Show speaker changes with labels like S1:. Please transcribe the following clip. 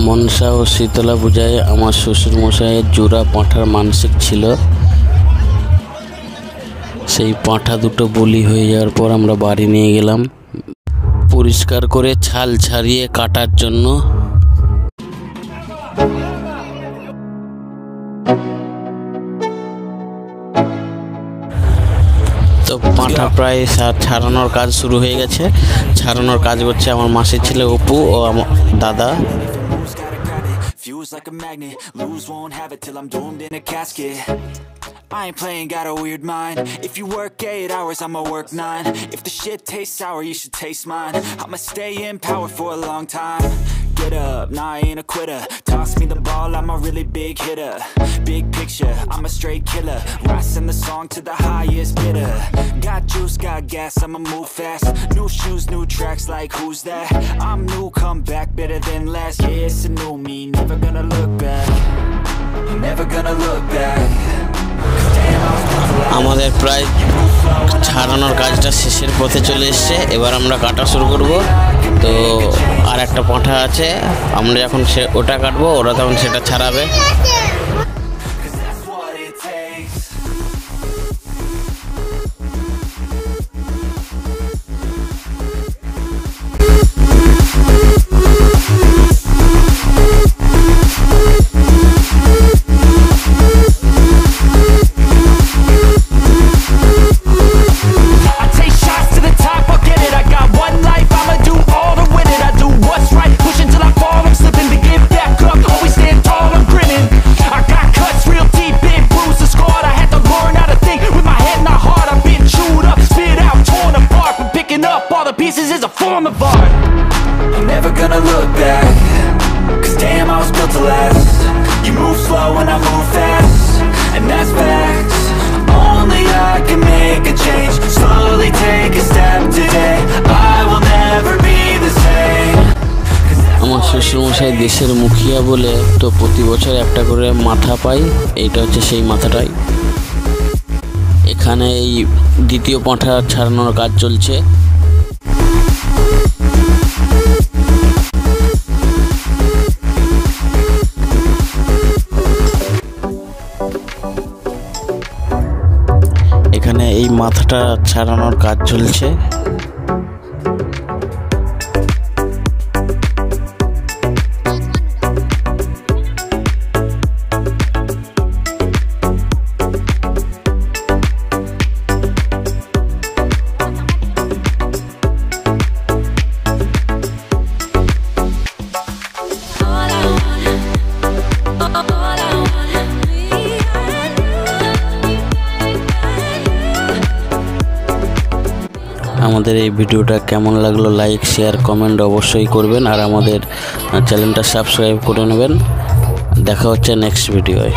S1: মনসা ও শীতলা পূজায় আমার শ্বশুর মশাইয়ের জোড়া পাঁঠার মানসিক ছিল। সেই পাঁঠা দুটো বলি হয়ে যাওয়ার পর আমরা বাড়ি নিয়ে গেলাম পরিষ্কার করে ছাল ছাড়িয়ে কাটার জন্য। তো পাঁঠা প্রায় ছাড়ানোর কাজ শুরু হয়ে গেছে। ছাড়ানোর কাজ করছে আমার মাসির ছেলে অপু ও আমার দাদা।
S2: I ain't playing, got a weird mind. If you work 8 hours, I'ma work 9. If the shit tastes sour, you should taste mine. I'ma stay in power for a long time. Get up, nah, I ain't a quitter. Toss me the ball, I'm a really big hitter. Big picture, I'm a straight killer. Rising the song to the highest bidder. Got juice, got gas, I'ma move fast. New shoes, new tracks, like who's that? I'm new, come back, better than last. Yeah, it's a new me, never gonna look back. Never gonna look back.
S1: আমাদের প্রায় ছাড়ানোর কাজটা শেষের পথে চলে এসছে। এবার আমরা কাটা শুরু করব। তো আর একটা পাঁঠা আছে, আমরা যখন ওটা কাটবো ওরা তখন সেটা ছাড়াবে।
S2: Pieces is a form of art. I'm never gonna look back, 'cause damn, I was built to last. You move slow and I move fast, and that's facts. Only I can make a change. Slowly take a step today. I will never be the same.
S1: আমার শ্বশুরমশাই দেশের মুখিয়া বলে তো প্রতি বছর একটা করে মাথা পাই। এইটা হচ্ছে সেই মাথাটাই। এখানে এই দ্বিতীয় পাঁঠা ছাড়ানোর কাজ চলছে। এখানে এই মাথাটা ছাড়ানোর কাজ চলছে। আমাদের এই ভিডিওটা কেমন লাগলো লাইক শেয়ার কমেন্ট অবশ্যই করবেন, আর আমাদের চ্যানেলটা সাবস্ক্রাইব করে নেবেন। দেখা হচ্ছে নেক্সট ভিডিওয়।